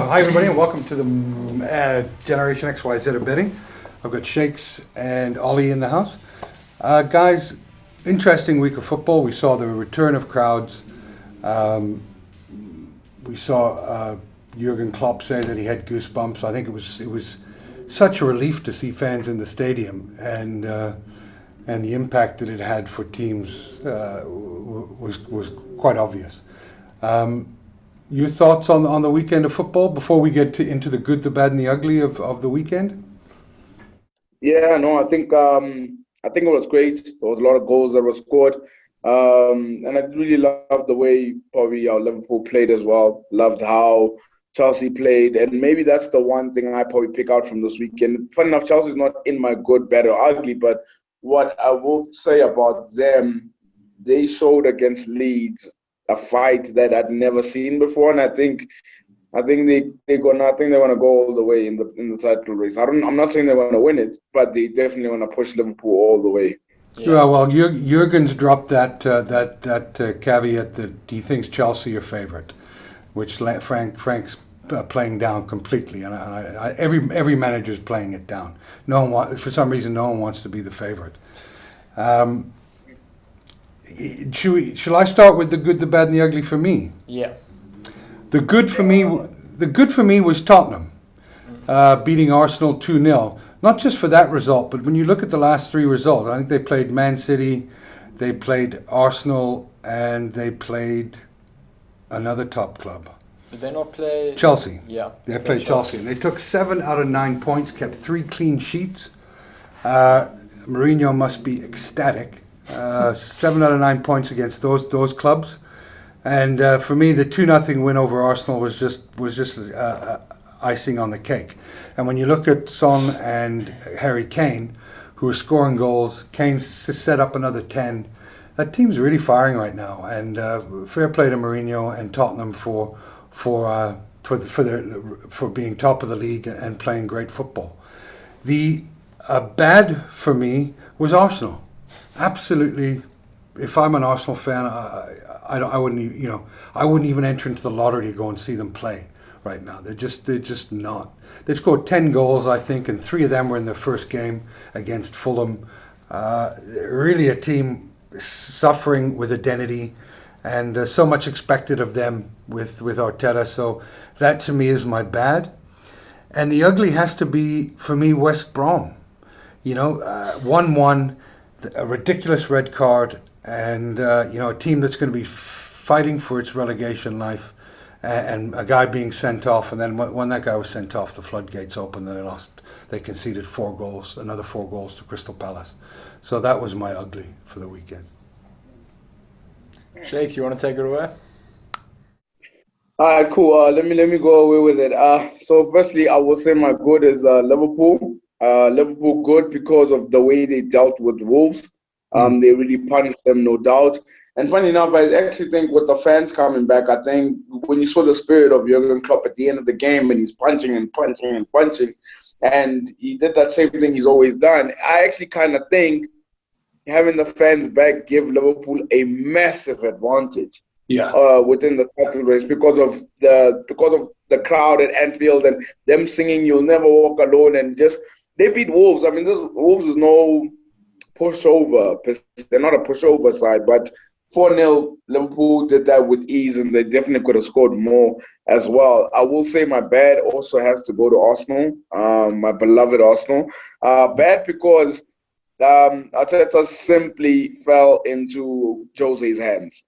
Hi, everybody, and welcome to the Generation XYZ of betting. I've got Shakes and Ollie in the house. Guys, interesting week of football. We saw the return of crowds. We saw Jurgen Klopp say that he had goosebumps. I think it was such a relief to see fans in the stadium, and the impact that it had for teams was quite obvious. Your thoughts on the weekend of football before we get into the good, the bad, and the ugly of the weekend? Yeah, no, I think it was great. There was a lot of goals that were scored, and I really loved the way probably our Liverpool played as well. Loved how Chelsea played, and maybe that's the one thing I probably pick out from this weekend. Fun enough, Chelsea's not in my good, bad, or ugly, but what I will say about them, they showed against Leeds a fight that I'd never seen before, and I think they're gonna go all the way in the title race. I'm not saying they're gonna win it, but they definitely wanna push Liverpool all the way. Yeah, well, Jurgen's dropped that caveat that he thinks Chelsea are favorite, which Frank's playing down completely, and every manager's playing it down. For some reason, no one wants to be the favorite. Shall I start with the good, the bad, and the ugly for me? Yeah. The good for me was Tottenham beating Arsenal 2-0. Not just for that result, but when you look at the last three results, I think they played Man City, they played Arsenal, and they played another top club. Did they not play Chelsea? Yeah. They played Chelsea. And they took 7 out of 9 points, kept 3 clean sheets. Mourinho must be ecstatic. 7 out of 9 points against those clubs. And for me, the 2-0 win over Arsenal was just icing on the cake. And when you look at Son and Harry Kane, who are scoring goals, Kane's set up another 10. That team's really firing right now. And fair play to Mourinho and Tottenham for being top of the league and playing great football. The bad for me was Arsenal. Absolutely, if I'm an Arsenal fan, I wouldn't even enter into the lottery to go and see them play right now. They're just not. They've scored 10 goals, I think, and 3 of them were in their first game against Fulham. Really a team suffering with identity, and so much expected of them with Arteta. So that to me is my bad. And the ugly has to be, for me, West Brom. 1-1, a ridiculous red card, and a team that's going to be fighting for its relegation life, and a guy being sent off, and then when that guy was sent off, the floodgates opened, and they conceded 4 goals, another 4 goals to Crystal Palace. So that was my ugly for the weekend. Shakes, you want to take it away? All right, cool. Let me go away with it. So firstly, I will say my good is Liverpool. Liverpool good because of the way they dealt with Wolves. They really punished them, no doubt. And funny enough, I actually think with the fans coming back, I think when you saw the spirit of Jurgen Klopp at the end of the game, and he's punching and punching and punching, and he did that same thing he's always done, I actually kind of think having the fans back give Liverpool a massive advantage. Yeah. Within the title race because of the crowd at Anfield and them singing "You'll Never Walk Alone," and just they beat Wolves. I mean, this Wolves is no pushover. They're not a pushover side, but 4-0 Liverpool did that with ease, and they definitely could have scored more as well. I will say my bad also has to go to Arsenal, my beloved Arsenal. Bad because Arteta simply fell into Jose's hands.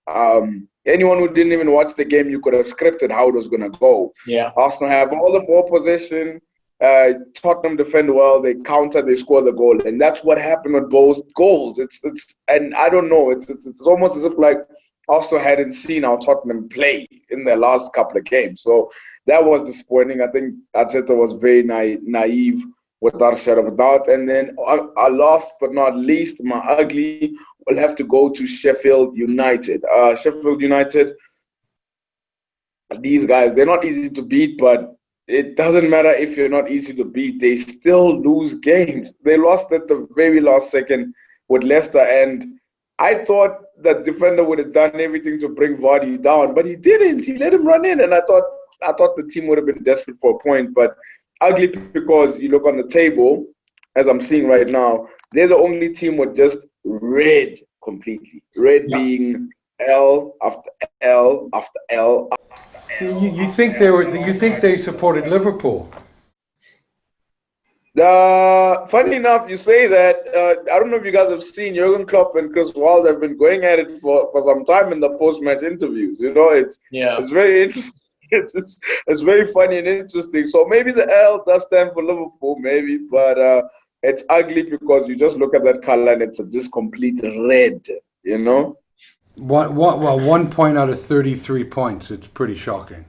Anyone who didn't even watch the game, you could have scripted how it was going to go. Yeah. Arsenal have all the ball possession. Tottenham defend well. They counter. They score the goal, and that's what happened with both goals. And I don't know. It's almost as if like Arsenal hadn't seen how Tottenham play in their last couple of games. So that was disappointing. I think Arteta was very naive without a shadow of a doubt. And then last but not least, my ugly will have to go to Sheffield United. Sheffield United, these guys, they're not easy to beat, but it doesn't matter if you're not easy to beat. They still lose games. They lost at the very last second with Leicester, and I thought the defender would have done everything to bring Vardy down, but he didn't. He let him run in, and I thought, thought the team would have been desperate for a point, but ugly because you look on the table, as I'm seeing right now, they're the only team with just red completely. Red being L after L after L. You think they were? You think they supported Liverpool? Funny enough, you say that. I don't know if you guys have seen Jurgen Klopp and Chris Wilder have been going at it for some time in the post-match interviews. You know, it's very interesting. It's very funny and interesting. So maybe the L does stand for Liverpool, maybe, but it's ugly because you just look at that color and it's just complete red. You know. Well, 1 point out of 33 points. It's pretty shocking.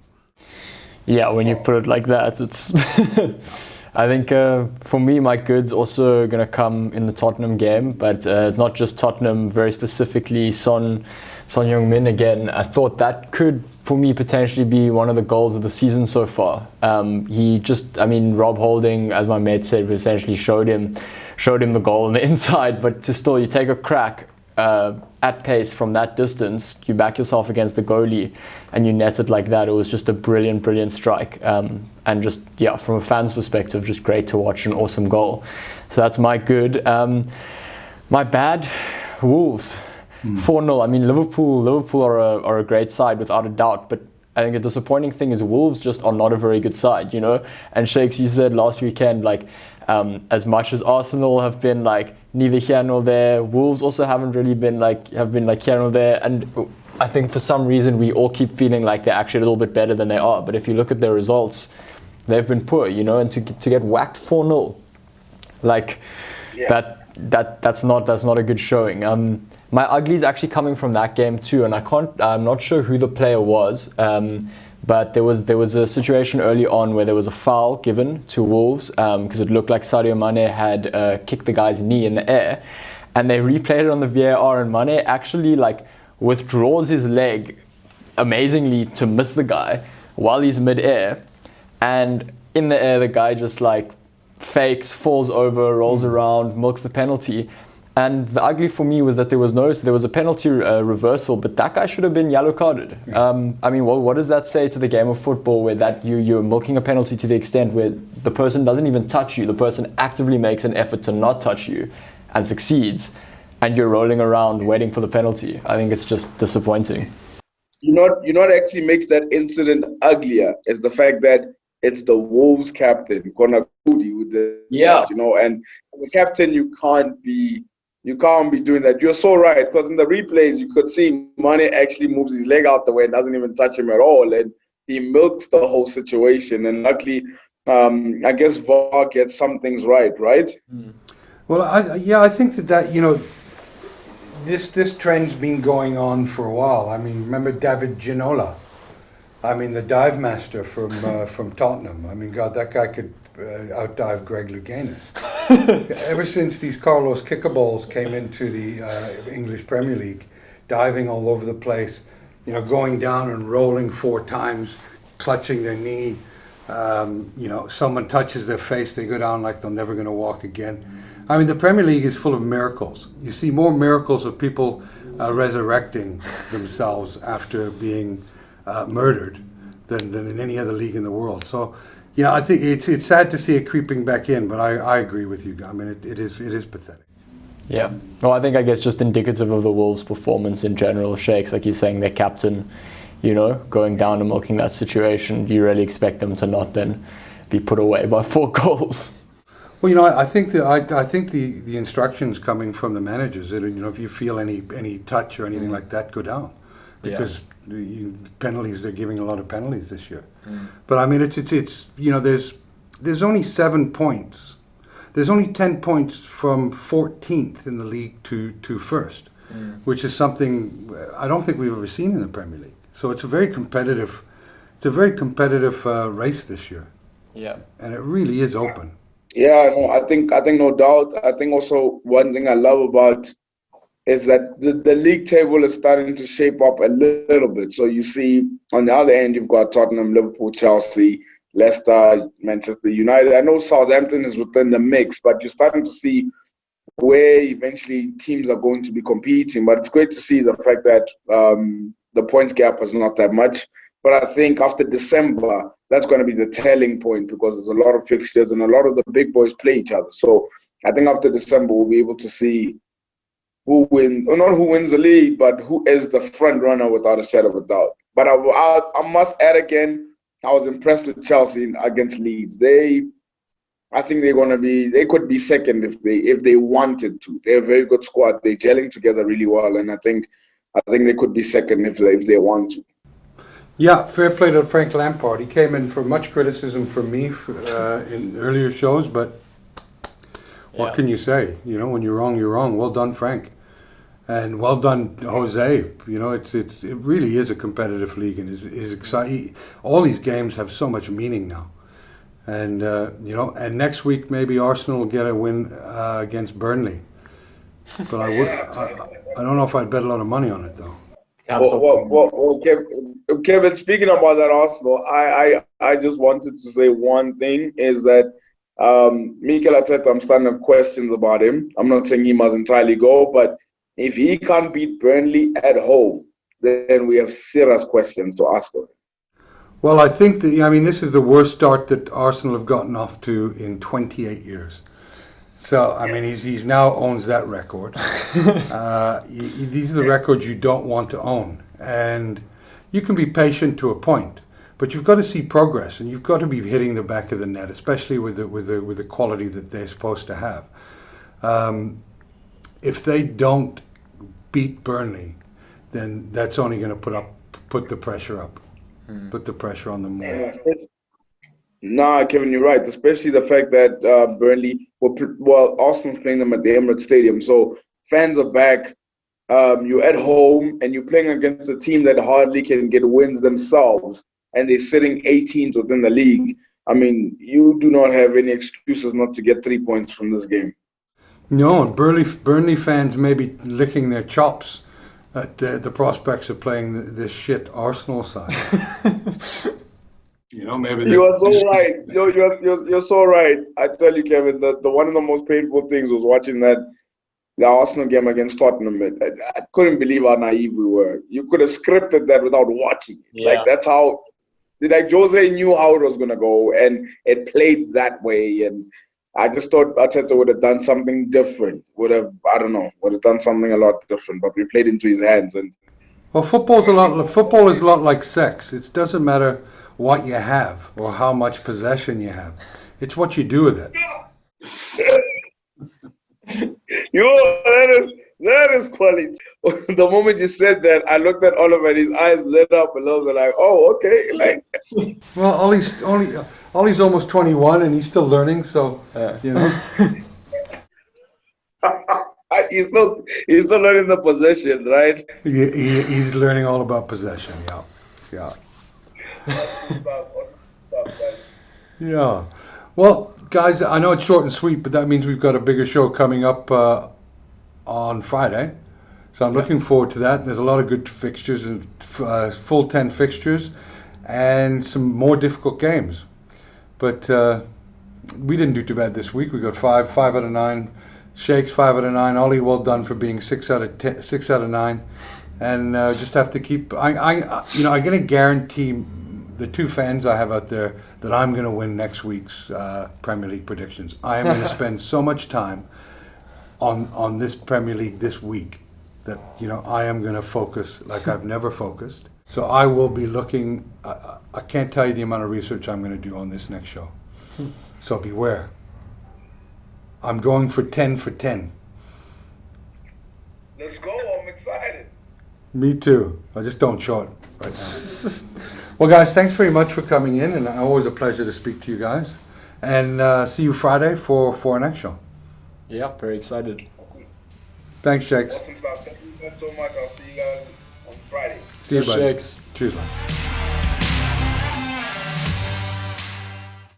Yeah, when you put it like that, it's. I think for me, my good's also going to come in the Tottenham game, but not just Tottenham, very specifically Son Heung-min again. I thought that could, for me, potentially be one of the goals of the season so far. Rob Holding, as my mate said, essentially showed him the goal on the inside, but to still, you take a crack at pace from that distance, you back yourself against the goalie and you net it like that. It was just a brilliant strike. And just, from a fan's perspective, just great to watch, an awesome goal. So that's my good. My bad, Wolves. 4-0. I mean, Liverpool are a great side without a doubt, but I think a disappointing thing is Wolves just are not a very good side, you know? And Shakes, you said last weekend, as much as Arsenal have been neither here nor there, Wolves also haven't really been here nor there. And I think for some reason we all keep feeling like they're actually a little bit better than they are. But if you look at their results, they've been poor, you know, and to get whacked 4-0, that's not a good showing. My ugly's actually coming from that game too, and I'm not sure who the player was, but there was a situation early on where there was a foul given to Wolves because it looked like Sadio Mane had kicked the guy's knee in the air, and they replayed it on the VAR, and Mane actually withdraws his leg amazingly to miss the guy while he's mid-air, and in the air the guy just fakes, falls over, rolls around, milks the penalty. And the ugly for me was that there was a penalty reversal, but that guy should have been yellow carded. What does that say to the game of football where that you're milking a penalty to the extent where the person doesn't even touch you, the person actively makes an effort to not touch you and succeeds, and you're rolling around waiting for the penalty? I think it's just disappointing. You know what actually makes that incident uglier is the fact that it's the Wolves captain, Conor Cody, with the and the captain you can't be doing that. You're so right, because in the replays you could see Mane actually moves his leg out the way and doesn't even touch him at all, and he milks the whole situation. And luckily, I guess VAR gets some things right? Well, I think that you know, this trend's been going on for a while. I mean, remember David Ginola? I mean, the dive master from Tottenham. I mean, God, that guy could outdive Greg Louganis. Ever since these Carlos Kickaballs came into the English Premier League, diving all over the place, you know, going down and rolling 4 times, clutching their knee. Someone touches their face, they go down like they're never going to walk again. I mean, the Premier League is full of miracles. You see more miracles of people resurrecting themselves after being murdered than in any other league in the world. So, yeah, I think it's sad to see it creeping back in, but I agree with you. I mean, it is pathetic. Yeah. Well, I guess just indicative of the Wolves' performance in general. Shakes, like you're saying, their captain, you know, going down and milking that situation. Do you really expect them to not then be put away by 4 goals? Well, you know, I think the instructions coming from the managers that, you know, if you feel any touch or anything like that, go down, because the penalties, they're giving a lot of penalties this year. But I mean, it's you know, there's only 7 points. There's only 10 points from 14th in the league to first, which is something I don't think we've ever seen in the Premier League. So it's a very competitive race this year. Yeah, and it really is open. Yeah, no, I think no doubt. I think also one thing I love about is that the league table is starting to shape up a little bit. So you see on the other end, you've got Tottenham, Liverpool, Chelsea, Leicester, Manchester United. I know Southampton is within the mix, but you're starting to see where eventually teams are going to be competing. But it's great to see the fact that the points gap is not that much. But I think after December, that's going to be the telling point because there's a lot of fixtures and a lot of the big boys play each other. So I think after December, we'll be able to see who wins, or not who wins the league, but who is the front runner without a shadow of a doubt. But I must add again, I was impressed with Chelsea against Leeds. I think they could be second if they wanted to. They're a very good squad. They're gelling together really well, and I think they could be second if they want to. Yeah, fair play to Frank Lampard. He came in for much criticism from me in earlier shows, but what can you say? You know, when you're wrong, you're wrong. Well done, Frank. And well done, Jose. You know, it really is a competitive league, and is exciting. All these games have so much meaning now, and you know. And next week maybe Arsenal will get a win against Burnley. But I don't know if I'd bet a lot of money on it though. Well, Kevin. Speaking about that Arsenal, I just wanted to say one thing is that Mikel Arteta, I'm starting to have questions about him. I'm not saying he must entirely go, but if he can't beat Burnley at home, then we have serious questions to ask him. Well, I think this is the worst start that Arsenal have gotten off to in 28 years. So, I mean, he's now owns that record. These are the records you don't want to own. And you can be patient to a point, but you've got to see progress, and you've got to be hitting the back of the net, especially with the quality that they're supposed to have. If they don't beat Burnley, then that's only going to put the pressure up, put the pressure on them more. Nah, Kevin, you're right. Especially the fact that Burnley, Arsenal's playing them at the Emirates Stadium, so fans are back. You're at home and you're playing against a team that hardly can get wins themselves, and they're sitting 18th within the league. I mean, you do not have any excuses not to get 3 points from this game. No, and Burnley fans may be licking their chops at the prospects of playing this shit Arsenal side. You know, maybe you are so right. You're so right. I tell you, Kevin, that one of the most painful things was watching the Arsenal game against Tottenham. I couldn't believe how naive we were. You could have scripted that without watching it. Yeah. Like that's how. Like Jose knew how it was gonna go, and it played that way. And I just thought Arteta would have done something different. Would have done something a lot different. But we played into his hands. And well, football is a lot like sex. It doesn't matter what you have or how much possession you have. It's what you do with it. That is quality. The moment you said that, I looked at Oliver and his eyes lit up a little bit like, oh, okay. Like, well, Ollie's almost 21 and he's still learning, so you know. he's still learning the possession, right? He's learning all about possession. Yeah. Awesome stuff, guys. Yeah. Well, guys, I know it's short and sweet, but that means we've got a bigger show coming up on Friday. So I'm looking forward to that. There's a lot of good fixtures and full 10 fixtures and some more difficult games. But we didn't do too bad this week. We got 5 out of 9. Shakes 5 out of 9. Ollie, well done for being 6 out of 9. And just have to keep. I'm going to guarantee the two fans I have out there that I'm going to win next week's Premier League predictions. I am going to spend so much time on this Premier League this week that I am going to focus like I've never focused. So I will be looking. I can't tell you the amount of research I'm going to do on this next show. So beware. I'm going for 10 for 10. Let's go! I'm excited. Me too. I just don't show it right now. Well, guys, thanks very much for coming in, and always a pleasure to speak to you guys. And see you Friday for our next show. Yeah, very excited. Thanks, Shakes. Awesome stuff. Thank you guys so much. I'll see you guys on Friday. See you, buddy. Shakes. Cheers, man.